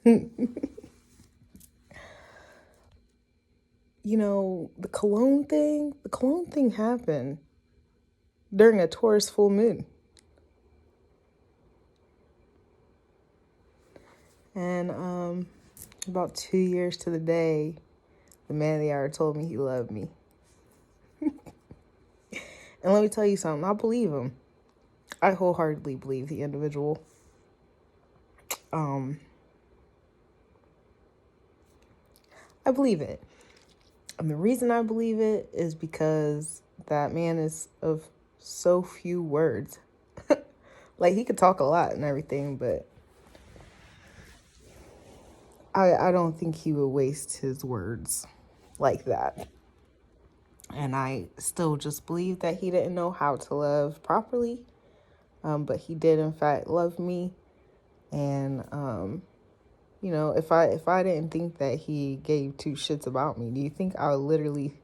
The cologne thing happened during a Taurus full moon. And about 2 years to the day, the man of the hour told me he loved me. And let me tell you something, I believe him. I wholeheartedly believe the individual. I believe it. And the reason I believe it is because that man is of so few words. Like, he could talk a lot and everything, but I don't think he would waste his words like that. And I still just believe that he didn't know how to love properly. But he did, in fact, love me. And, if I didn't think that he gave two shits about me, do you think I would literally,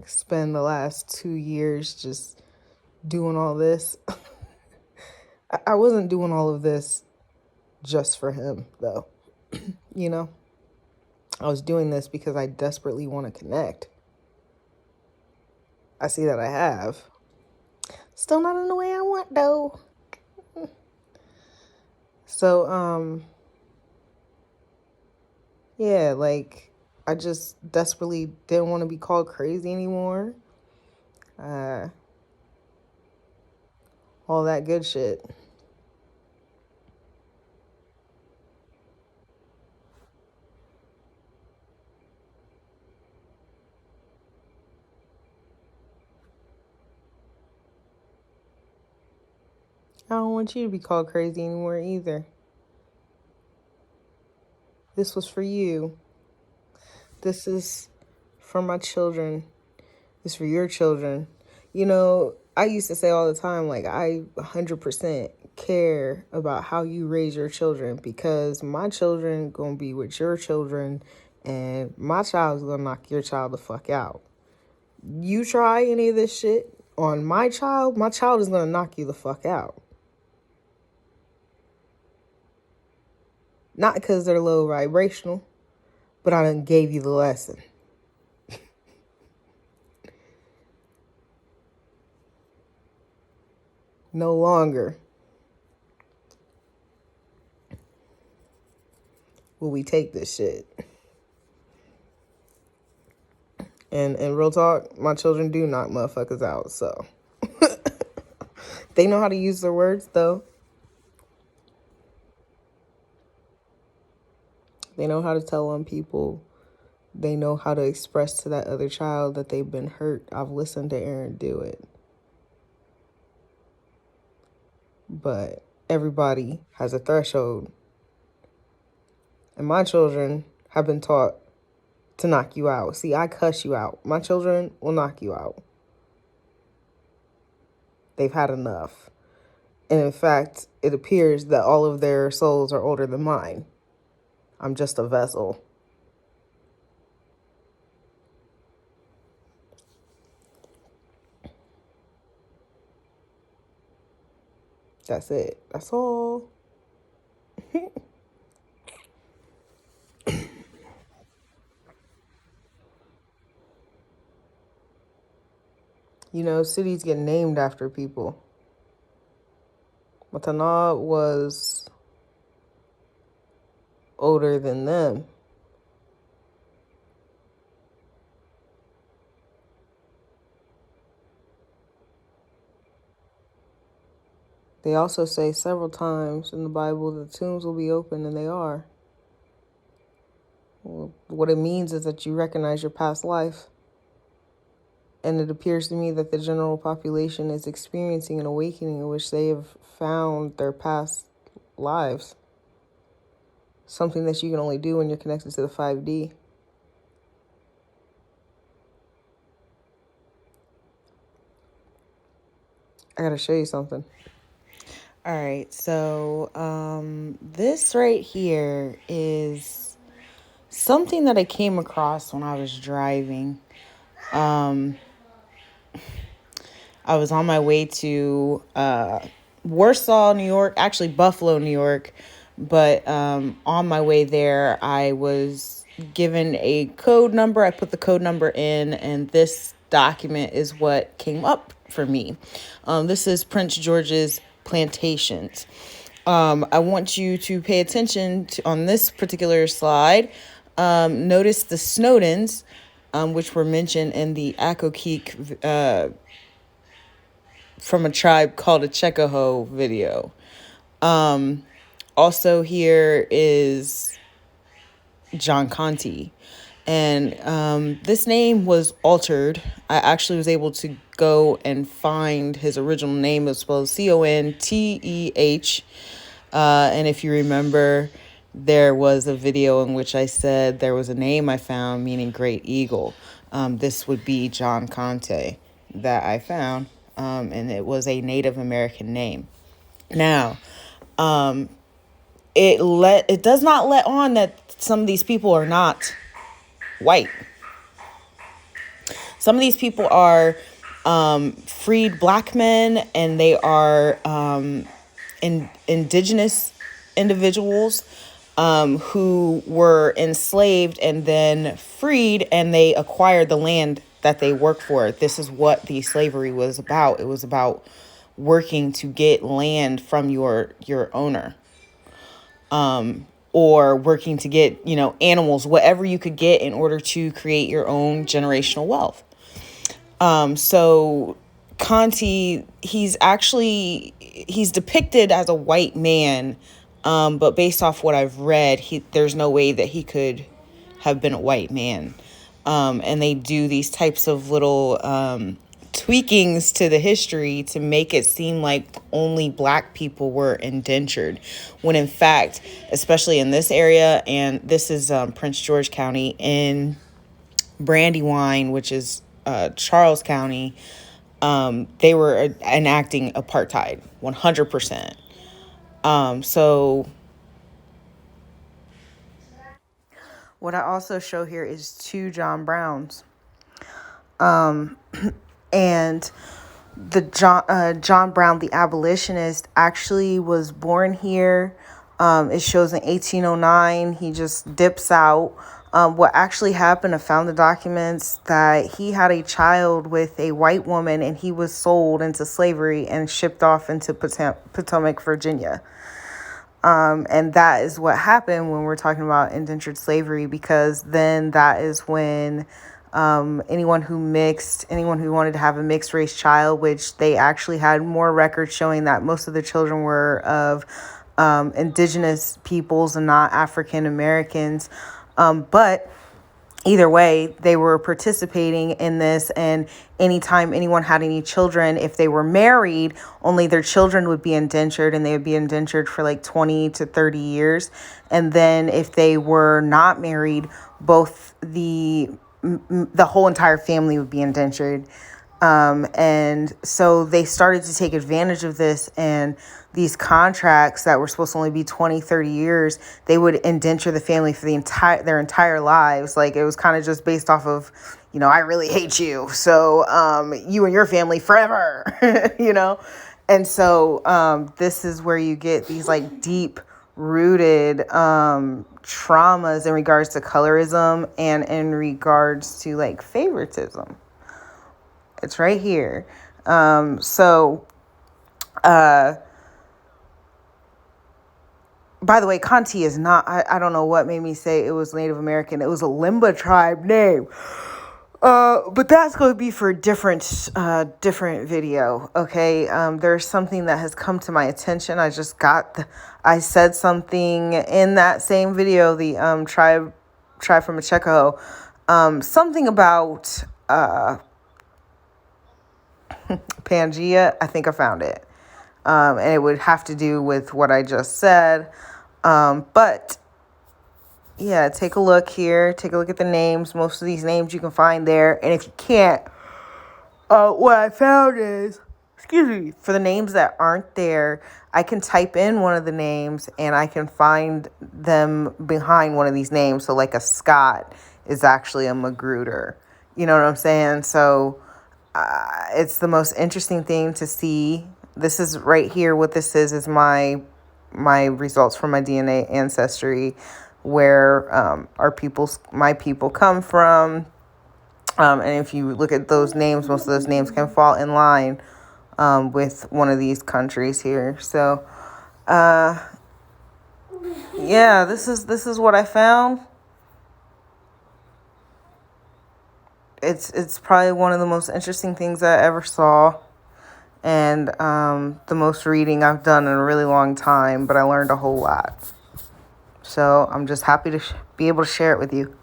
spend the last 2 years just doing all this? I wasn't doing all of this just for him, though. I was doing this because I desperately want to connect. I see that I have. Still not in the way I want, though. So, yeah, I just desperately didn't want to be called crazy anymore. All that good shit. I don't want you to be called crazy anymore either. This was for you. This is for my children. This is for your children. I used to say all the time, I 100% care about how you raise your children, because my children gonna be with your children, and my child's gonna knock your child the fuck out. You try any of this shit on my child is gonna knock you the fuck out. Not because they're low vibrational, but I done gave you the lesson. No longer will we take this shit. And real talk, my children do knock motherfuckers out, so. They know how to use their words, though. They know how to tell on people. They know how to express to that other child that they've been hurt. I've listened to Aaron do it. But everybody has a threshold. And my children have been taught to knock you out. See, I cuss you out. My children will knock you out. They've had enough. And in fact, it appears that all of their souls are older than mine. I'm just a vessel. That's it. That's all. Cities get named after people. Matanab was older than them. They also say several times in the Bible that the tombs will be open, and they are. Well, what it means is that you recognize your past life. And it appears to me that the general population is experiencing an awakening in which they have found their past lives. Something that you can only do when you're connected to the 5D. I gotta show you something. All right, so this right here is something that I came across when I was driving. I was on my way to Warsaw, New York, actually Buffalo, New York, But on my way there, I was given a code number. I put the code number in, and this document is what came up for me. This is Prince George's Plantations. I want you to pay attention to, on this particular slide, notice the Snowdens, which were mentioned in the Akokeek from a Tribe Called Acheckahoe video. Also here is John Conte. And this name was altered. I actually was able to go and find his original name. It was spelled Conteh. And if you remember, there was a video in which I said there was a name I found meaning great eagle. This would be John Conte that I found. And it was a Native American name. Now, it does not let on that some of these people are not white. Some of these people are freed black men, and they are indigenous individuals who were enslaved and then freed, and they acquired the land that they work for. This is what the slavery was about. It was about working to get land from your owner, or working to get, animals, whatever you could get in order to create your own generational wealth. So Conte, he's depicted as a white man, but based off what I've read, there's no way that he could have been a white man. And they do these types of little tweakings to the history to make it seem like only black people were indentured, when in fact, especially in this area, and this is Prince George County, in Brandywine, which is Charles County, they were enacting apartheid 100%. So what I also show here is 2 John Browns. And the John Brown, the abolitionist, actually was born here. It shows in 1809. He just dips out. What actually happened, I found the documents that he had a child with a white woman, and he was sold into slavery and shipped off into Potomac, Virginia. And that is what happened when we're talking about indentured slavery, because then that is when anyone who wanted to have a mixed race child, which they actually had more records showing that most of the children were of indigenous peoples and not African Americans. But either way, they were participating in this, and anytime anyone had any children, if they were married, only their children would be indentured, and they would be indentured for like 20 to 30 years. And then if they were not married, both the whole entire family would be indentured. And so they started to take advantage of this, and these contracts that were supposed to only be 20, 30 years, they would indenture the family for their entire lives. Like, it was kind of just based off of, I really hate you, so you and your family forever, And so this is where you get these like deep rooted traumas in regards to colorism and in regards to like favoritism. It's right here. By the way, Conte is not, I don't know what made me say it was Native American. It was a Limba tribe name. But that's going to be for a different video. Okay. There's something that has come to my attention. I said something in that same video, the tribe from Acheckahoe, something about Pangea. I think I found it. And it would have to do with what I just said. But yeah, take a look here. Take a look at the names. Most of these names you can find there. And if you can't, what I found is, for the names that aren't there, I can type in one of the names and I can find them behind one of these names. So like a Scott is actually a Magruder. You know what I'm saying? So it's the most interesting thing to see. This is right here. What this is my my results from my DNA ancestry, where my people come from. And if you look at those names, most of those names can fall in line with one of these countries here. So, yeah, this is what I found. It's probably one of the most interesting things I ever saw, and the most reading I've done in a really long time. But I learned a whole lot. So I'm just happy to be able to share it with you.